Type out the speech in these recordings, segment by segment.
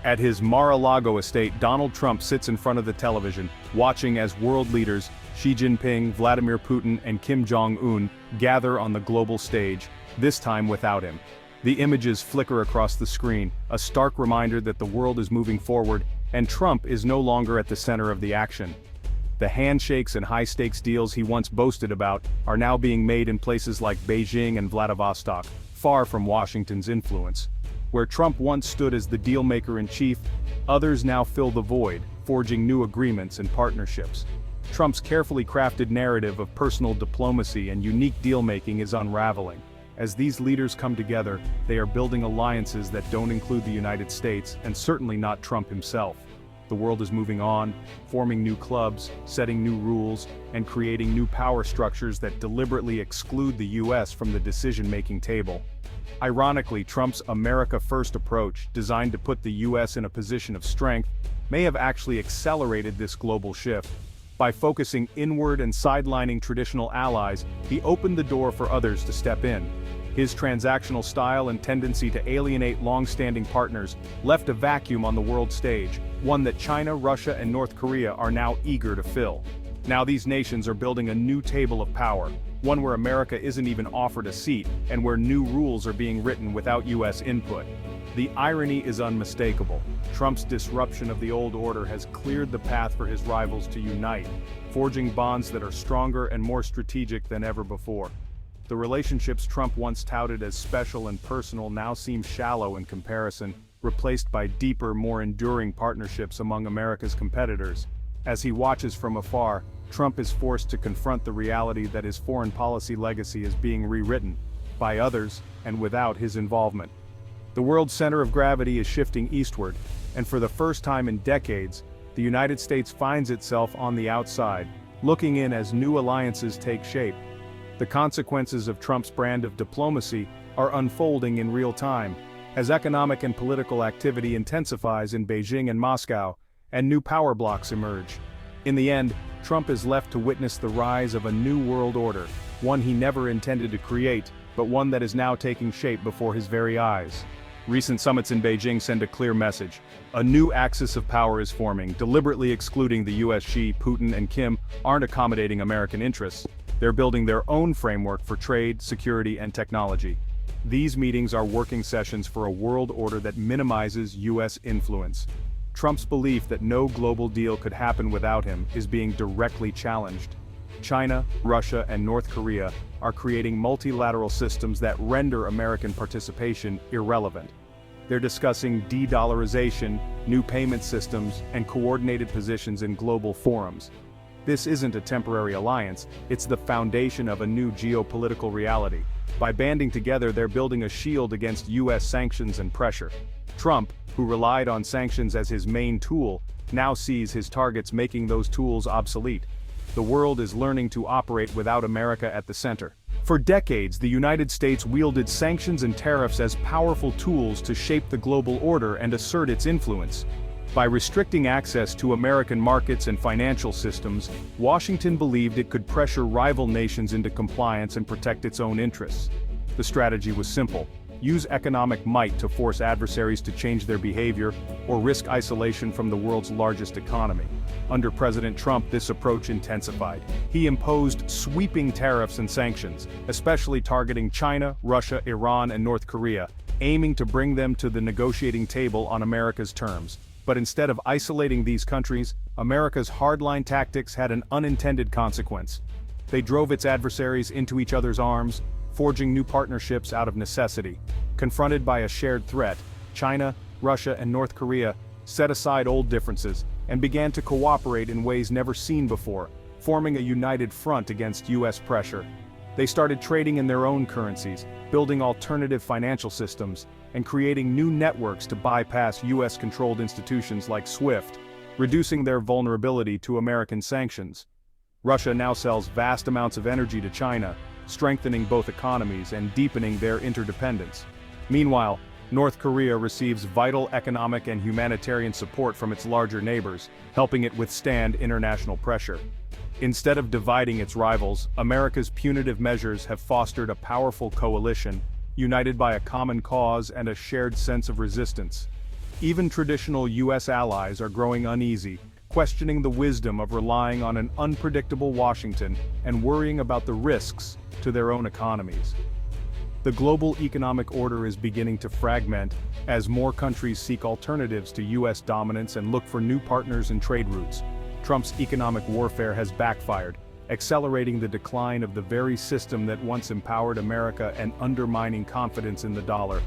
At his Mar-a-Lago estate, Donald Trump sits in front of the television, watching as world leaders Xi Jinping, Vladimir Putin, and Kim Jong-un gather on the global stage, this time without him. The images flicker across the screen, a stark reminder that the world is moving forward, and Trump is no longer at the center of the action. The handshakes and high-stakes deals he once boasted about are now being made in places like Beijing and Vladivostok, far from Washington's influence. Where Trump once stood as the deal-maker-in-chief, others now fill the void, forging new agreements and partnerships. Trump's carefully crafted narrative of personal diplomacy and unique deal-making is unraveling. As these leaders come together, they are building alliances that don't include the United States, and certainly not Trump himself. The world is moving on, forming new clubs, setting new rules, and creating new power structures that deliberately exclude the US from the decision-making table. Ironically, Trump's America First approach, designed to put the US in a position of strength, may have actually accelerated this global shift. By focusing inward and sidelining traditional allies, he opened the door for others to step in. His transactional style and tendency to alienate long-standing partners left a vacuum on the world stage, one that China, Russia, and North Korea are now eager to fill. Now these nations are building a new table of power, one where America isn't even offered a seat, and where new rules are being written without US input. The irony is unmistakable. Trump's disruption of the old order has cleared the path for his rivals to unite, forging bonds that are stronger and more strategic than ever before. The relationships Trump once touted as special and personal now seem shallow in comparison, replaced by deeper, more enduring partnerships among America's competitors. As he watches from afar, Trump is forced to confront the reality that his foreign policy legacy is being rewritten, by others, and without his involvement. The world's center of gravity is shifting eastward, and for the first time in decades, the United States finds itself on the outside, looking in as new alliances take shape. The consequences of Trump's brand of diplomacy are unfolding in real time, as economic and political activity intensifies in Beijing and Moscow, and new power blocks emerge. In the end, Trump is left to witness the rise of a new world order, one he never intended to create, but one that is now taking shape before his very eyes. Recent summits in Beijing send a clear message. A new axis of power is forming, deliberately excluding the US. Xi, Putin, and Kim aren't accommodating American interests. They're building their own framework for trade, security, and technology. These meetings are working sessions for a world order that minimizes US influence. Trump's belief that no global deal could happen without him is being directly challenged. China, Russia, and North Korea are creating multilateral systems that render American participation irrelevant. They're discussing de-dollarization, new payment systems, and coordinated positions in global forums. This isn't a temporary alliance, it's the foundation of a new geopolitical reality. By banding together, they're building a shield against US sanctions and pressure. Trump, who relied on sanctions as his main tool, now sees his targets making those tools obsolete. The world is learning to operate without America at the center. For decades, the United States wielded sanctions and tariffs as powerful tools to shape the global order and assert its influence. By restricting access to American markets and financial systems, Washington believed it could pressure rival nations into compliance and protect its own interests. The strategy was simple: use economic might to force adversaries to change their behavior, or risk isolation from the world's largest economy. Under President Trump, this approach intensified. He imposed sweeping tariffs and sanctions, especially targeting China, Russia, Iran, and North Korea, aiming to bring them to the negotiating table on America's terms. But instead of isolating these countries, America's hardline tactics had an unintended consequence. They drove its adversaries into each other's arms, forging new partnerships out of necessity. Confronted by a shared threat, China, Russia, and North Korea set aside old differences and began to cooperate in ways never seen before, forming a united front against US pressure. They started trading in their own currencies, building alternative financial systems, and creating new networks to bypass US-controlled institutions like SWIFT, reducing their vulnerability to American sanctions. Russia now sells vast amounts of energy to China, strengthening both economies and deepening their interdependence. Meanwhile, North Korea receives vital economic and humanitarian support from its larger neighbors, helping it withstand international pressure. Instead of dividing its rivals, America's punitive measures have fostered a powerful coalition, united by a common cause and a shared sense of resistance. Even traditional U.S. allies are growing uneasy, questioning the wisdom of relying on an unpredictable Washington and worrying about the risks to their own economies. The global economic order is beginning to fragment as more countries seek alternatives to U.S. dominance and look for new partners and trade routes. Trump's economic warfare has backfired, accelerating the decline of the very system that once empowered America and undermining confidence in the dollar.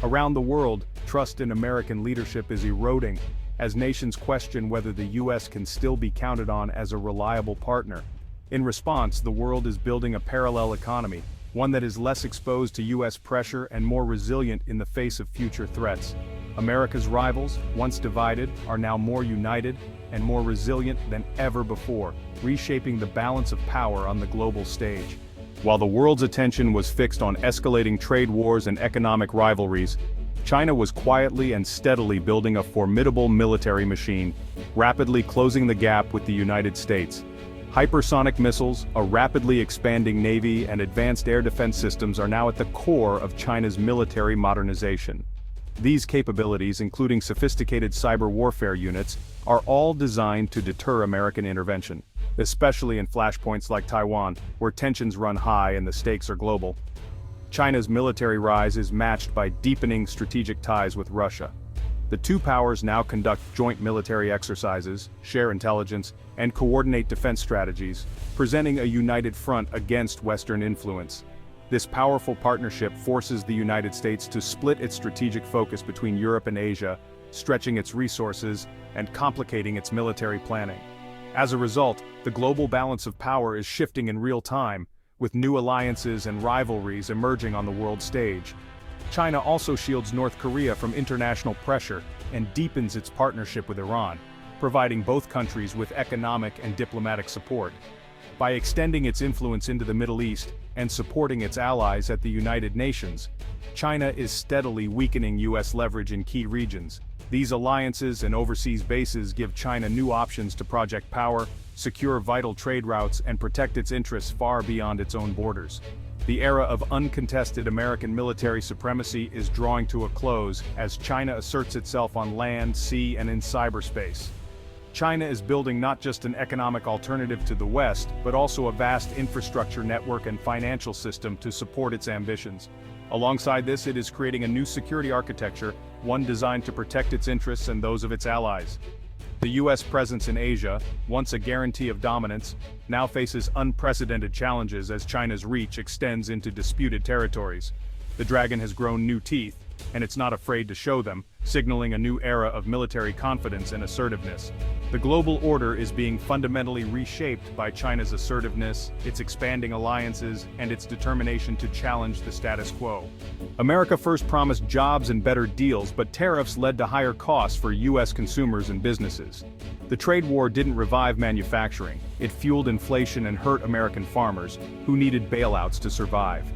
Around the world, trust in American leadership is eroding, as nations question whether the U.S. can still be counted on as a reliable partner. In response, the world is building a parallel economy, one that is less exposed to U.S. pressure and more resilient in the face of future threats. America's rivals, once divided, are now more united and more resilient than ever before, reshaping the balance of power on the global stage. While the world's attention was fixed on escalating trade wars and economic rivalries, China was quietly and steadily building a formidable military machine, rapidly closing the gap with the United States. Hypersonic missiles, a rapidly expanding navy, and advanced air defense systems are now at the core of China's military modernization. These capabilities, including sophisticated cyber warfare units, are all designed to deter American intervention, especially in flashpoints like Taiwan, where tensions run high and the stakes are global. China's military rise is matched by deepening strategic ties with Russia. The two powers now conduct joint military exercises, share intelligence, and coordinate defense strategies, presenting a united front against Western influence. This powerful partnership forces the United States to split its strategic focus between Europe and Asia, stretching its resources and complicating its military planning. As a result, the global balance of power is shifting in real time, with new alliances and rivalries emerging on the world stage. China also shields North Korea from international pressure and deepens its partnership with Iran, providing both countries with economic and diplomatic support. By extending its influence into the Middle East and supporting its allies at the United Nations, China is steadily weakening U.S. leverage in key regions. These alliances and overseas bases give China new options to project power, secure vital trade routes, and protect its interests far beyond its own borders. The era of uncontested American military supremacy is drawing to a close as China asserts itself on land, sea, and in cyberspace. China is building not just an economic alternative to the West, but also a vast infrastructure network and financial system to support its ambitions. Alongside this, it is creating a new security architecture, one designed to protect its interests and those of its allies. The U.S. presence in Asia, once a guarantee of dominance, now faces unprecedented challenges as China's reach extends into disputed territories. The dragon has grown new teeth, and it's not afraid to show them, signaling a new era of military confidence and assertiveness. The global order is being fundamentally reshaped by China's assertiveness, its expanding alliances, and its determination to challenge the status quo. America first promised jobs and better deals, but tariffs led to higher costs for U.S. consumers and businesses. The trade war didn't revive manufacturing, it fueled inflation and hurt American farmers, who needed bailouts to survive.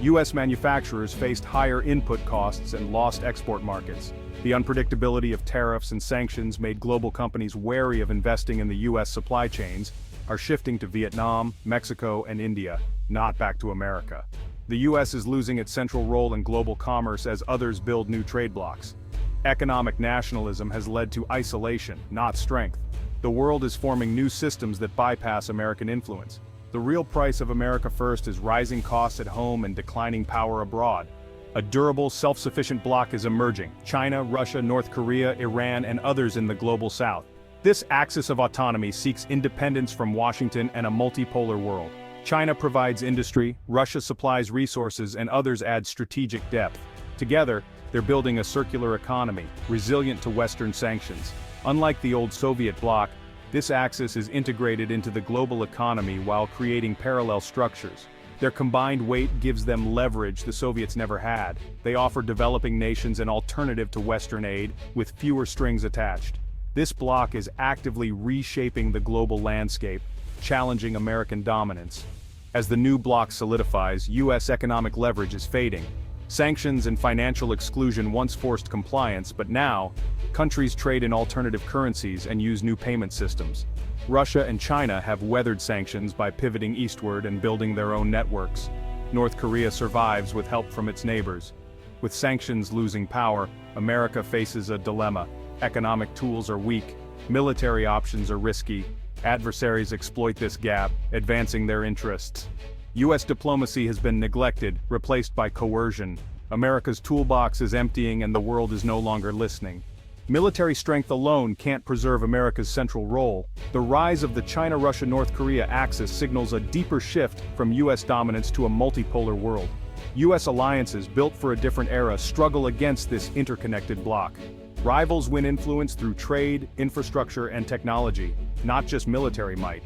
U.S. manufacturers faced higher input costs and lost export markets. The unpredictability of tariffs and sanctions made global companies wary of investing in the U.S. supply chains, are shifting to Vietnam, Mexico, and India, not back to America. The U.S. is losing its central role in global commerce as others build new trade blocs. Economic nationalism has led to isolation, not strength. The world is forming new systems that bypass American influence. The real price of America first is rising costs at home and declining power abroad. A durable, self-sufficient bloc is emerging: China, Russia, North Korea, Iran, and others in the global south. This axis of autonomy seeks independence from Washington and a multipolar world. China provides industry, Russia supplies resources, and others add strategic depth. Together, they're building a circular economy, resilient to Western sanctions. Unlike the old Soviet bloc, this axis is integrated into the global economy while creating parallel structures. Their combined weight gives them leverage the Soviets never had. They offer developing nations an alternative to Western aid, with fewer strings attached. This bloc is actively reshaping the global landscape, challenging American dominance. As the new bloc solidifies, U.S. economic leverage is fading. Sanctions and financial exclusion once forced compliance, but now, countries trade in alternative currencies and use new payment systems. Russia and China have weathered sanctions by pivoting eastward and building their own networks. North Korea survives with help from its neighbors. With sanctions losing power, America faces a dilemma. Economic tools are weak, military options are risky, adversaries exploit this gap, advancing their interests. U.S. diplomacy has been neglected, replaced by coercion. America's toolbox is emptying and the world is no longer listening. Military strength alone can't preserve America's central role. The rise of the China-Russia-North Korea axis signals a deeper shift from U.S. dominance to a multipolar world. U.S. alliances built for a different era struggle against this interconnected bloc. Rivals win influence through trade, infrastructure, and technology, not just military might.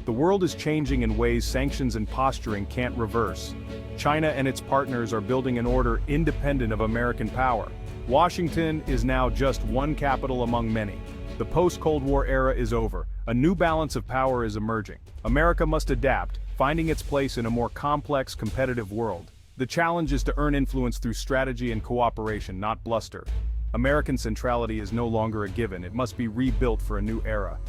The world is changing in ways sanctions and posturing can't reverse. China and its partners are building an order independent of American power. Washington is now just one capital among many. The post-Cold War era is over. A new balance of power is emerging. America must adapt, finding its place in a more complex, competitive world. The challenge is to earn influence through strategy and cooperation, not bluster. American centrality is no longer a given, it must be rebuilt for a new era.